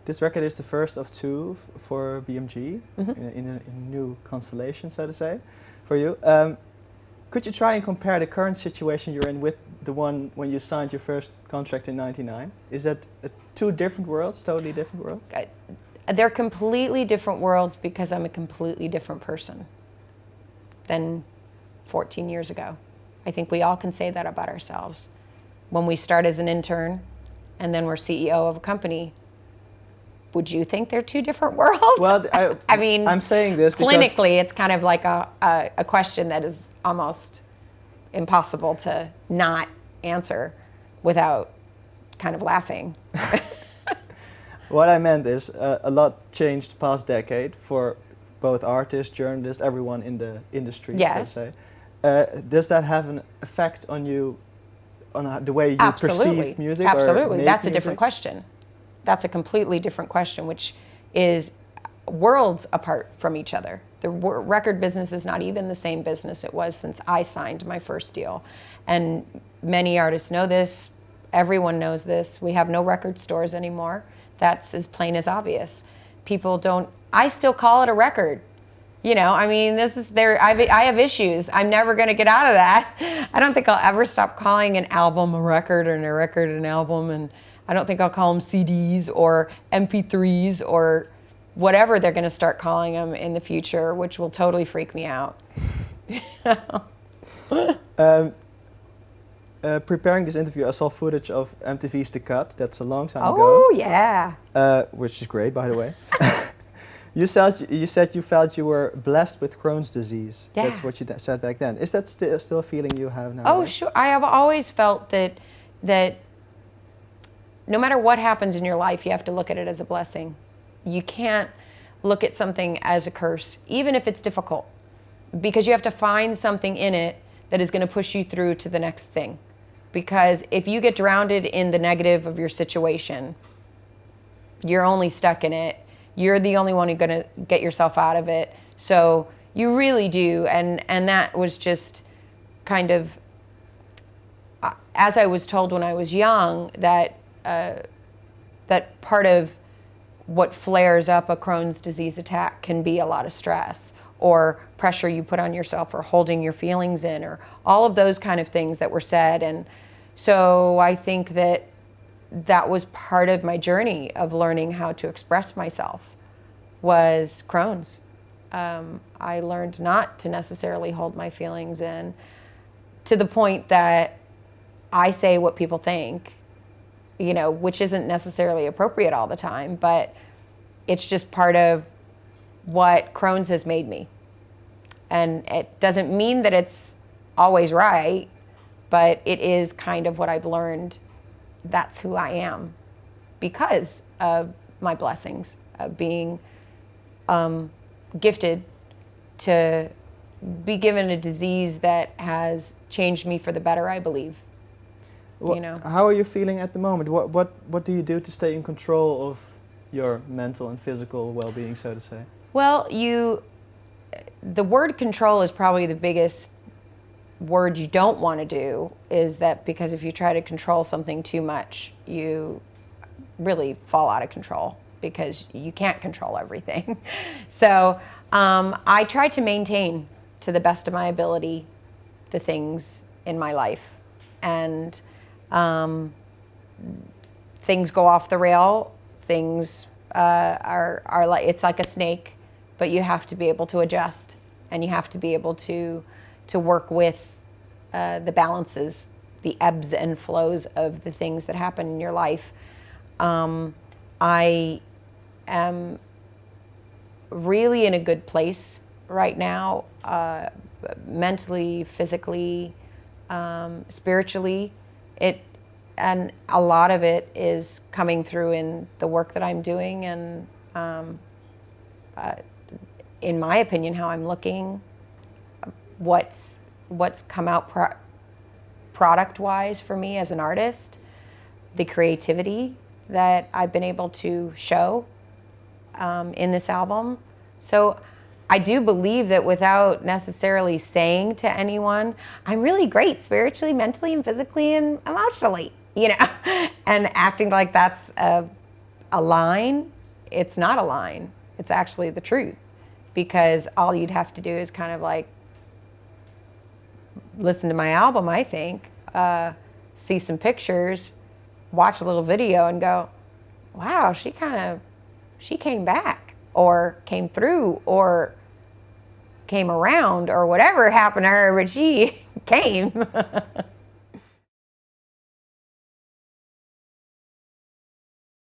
This record is the first of two for BMG in a new constellation, so to say, for you. Could you try and compare the current situation you're in with the one when you signed your first contract in '99? Is that two different worlds, totally different worlds? They're completely different worlds because I'm a completely different person than 14 years ago. I think we all can say that about ourselves. When we start as an intern and then we're CEO of a company, would you think they're two different worlds? Well, I mean, I'm saying this clinically, it's kind of like a question that is almost impossible to not answer without kind of laughing. What I meant is a lot changed past decade for both artists, journalists, everyone in the industry, yes. so to say. Does that have an effect on you, on the way you perceive music? Absolutely. Or That's a music? different question. That's a completely different question, which is worlds apart from each other. The record business is not even the same business it was since I signed my first deal. And many artists know this. Everyone knows this. We have no record stores anymore. That's as plain as obvious. People don't, I still call it a record. You know, I mean, this is there. I have issues. I'm never going to get out of that. I don't think I'll ever stop calling an album a record and a record an album. And I don't think I'll call them CDs or MP3s or whatever they're going to start calling them in the future, which will totally freak me out. Preparing this interview, I saw footage of MTV's The Cut. That's a long time ago. Oh, yeah. Which is great, by the way. You said you felt you were blessed with Crohn's disease. Yeah. That's what you said back then. Is that still a feeling you have now? Oh, sure. I have always felt that no matter what happens in your life, you have to look at it as a blessing. You can't look at something as a curse, even if it's difficult, because you have to find something in it that is going to push you through to the next thing. Because if you get drowned in the negative of your situation, you're only stuck in it. You're the only one who's going to get yourself out of it. So you really do. And that was just kind of, as I was told when I was young, that part of what flares up a Crohn's disease attack can be a lot of stress or pressure you put on yourself or holding your feelings in or all of those kind of things that were said. And so I think that was part of my journey of learning how to express myself was Crohn's. I learned not to necessarily hold my feelings in to the point that I say what people think, you know, which isn't necessarily appropriate all the time, but it's just part of what Crohn's has made me. And it doesn't mean that it's always right, but it is kind of what I've learned. That's who I am because of my blessings of being gifted to be given a disease that has changed me for the better, I believe. You know. How are you feeling at the moment? What do you do to stay in control of your mental and physical well-being, so to say? Well, the word control is probably the biggest word you don't want to do, is that because if you try to control something too much, you really fall out of control because you can't control everything. So I try to maintain to the best of my ability the things in my life. And things go off the rail, things are like, it's like a snake, but you have to be able to adjust and you have to be able to work with the balances, the ebbs and flows of the things that happen in your life. I am really in a good place right now, mentally, physically, spiritually. And a lot of it is coming through in the work that I'm doing and in my opinion, how I'm looking, what's come out product-wise for me as an artist, the creativity that I've been able to show in this album. So I do believe that without necessarily saying to anyone, I'm really great spiritually, mentally, and physically, and emotionally, you know, and acting like that's a line it's not a line. It's actually the truth, because all you'd have to do is kind of like listen to my album, I think, see some pictures, watch a little video and go, wow, she came back or came through or came around or whatever happened to her, but she came.